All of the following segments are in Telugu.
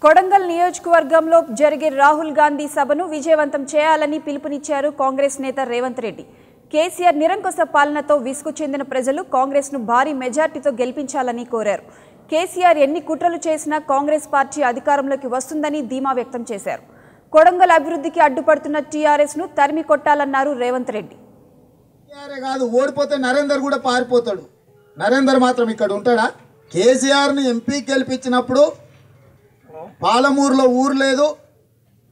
కొడంగల్ నియోజకవర్గంలో జరిగే రాహుల్ గాంధీ సభను విజయవంతం చేయాలని పిలుపునిచ్చారు కాంగ్రెస్ నేత రేవంత్ రెడ్డి. కేసీఆర్ నిరంకుశ పాలనతో విసుగు చెందిన ప్రజలు కాంగ్రెస్ను భారీ మెజార్టీతో గెలిపించాలని కోరారు. కేసీఆర్ ఎన్ని కుట్రలు చేసినా కాంగ్రెస్ పార్టీ అధికారంలోకి వస్తుందని ధీమా వ్యక్తం చేశారు. కొడంగల్ అభివృద్ధికి అడ్డుపడుతున్న టీఆర్ఎస్ను తరిమి కొట్టాలన్నారు రేవంత్ రెడ్డి. కాదు, ఓడిపోతే నరేందర్ కూడా పారిపోతాడు. నరేందర్ మాత్రం ఇక్కడ ఉంటాడా? కేసీఆర్ని ఎంపీ గెలిపించినప్పుడు పాలమూరులో ఊరు లేదు,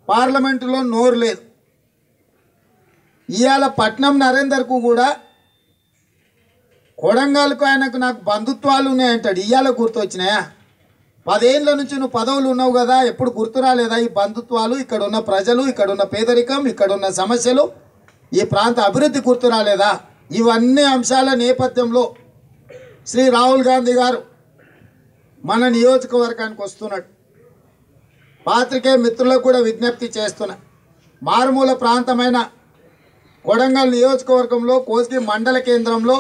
పార్లమెంటులో నోరు లేదు. ఇవాళ పట్నం నరేందర్కు కూడా కొడంగల్కు ఆయనకు నాకు బంధుత్వాలు ఉన్నాయంటాడు. ఇవాళ గుర్తొచ్చినాయా? 10 ఏళ్ళ నుంచి నువ్వు పదవులు ఉన్నావు కదా, ఎప్పుడు గుర్తు రాలేదా ఈ బంధుత్వాలు? ఇక్కడ ఉన్న ప్రజలు, ఇక్కడ ఉన్న పేదరికం, ఇక్కడ ఉన్న సమస్యలు, ఈ ప్రాంత అభివృద్ధి గుర్తు రాలేదా? ఇవన్నీ అంశాల నేపథ్యంలో శ్రీ రాహుల్ గాంధీ గారు మన నియోజకవర్గానికి వస్తున్నాడు. పాత్రికేయ మిత్రులకు కూడా విజ్ఞప్తి చేస్తున్నా, మారుమూల ప్రాంతమైన కొడంగల్ నియోజకవర్గంలో కోస్గి మండల కేంద్రంలో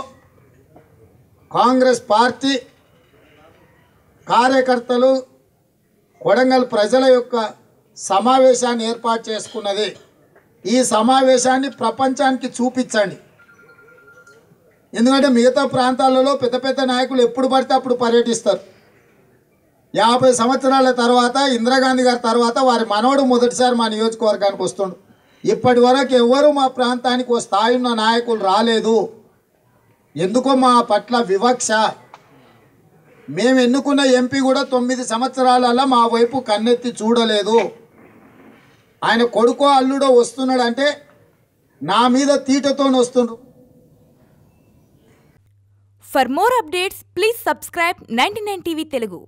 కాంగ్రెస్ పార్టీ కార్యకర్తలు కొడంగల్ ప్రజల యొక్క సమావేశాన్ని ఏర్పాటు చేసుకున్నది. ఈ సమావేశాన్ని ప్రపంచానికి చూపించండి. ఎందుకంటే మిగతా ప్రాంతాలలో పెద్ద పెద్ద నాయకులు ఎప్పుడు పడితే అప్పుడు పర్యటిస్తారు. 50 సంవత్సరాల తర్వాత ఇందిరాగాంధీ గారి తర్వాత వారి మనవడు మొదటిసారి మా నియోజకవర్గానికి వస్తుండు. ఇప్పటి వరకు ఎవరు మా ప్రాంతానికి ఓ స్థాయి ఉన్న నాయకులు రాలేదు. ఎందుకో మా పట్ల వివక్ష. మేము ఎన్నుకున్న ఎంపీ కూడా 9 సంవత్సరాలలో మా వైపు కన్నెత్తి చూడలేదు. ఆయన కొడుకో అల్లుడో వస్తున్నాడంటే నా మీద తీటతో వస్తుండ్రు. For more updates, please subscribe 99 TV Telugu.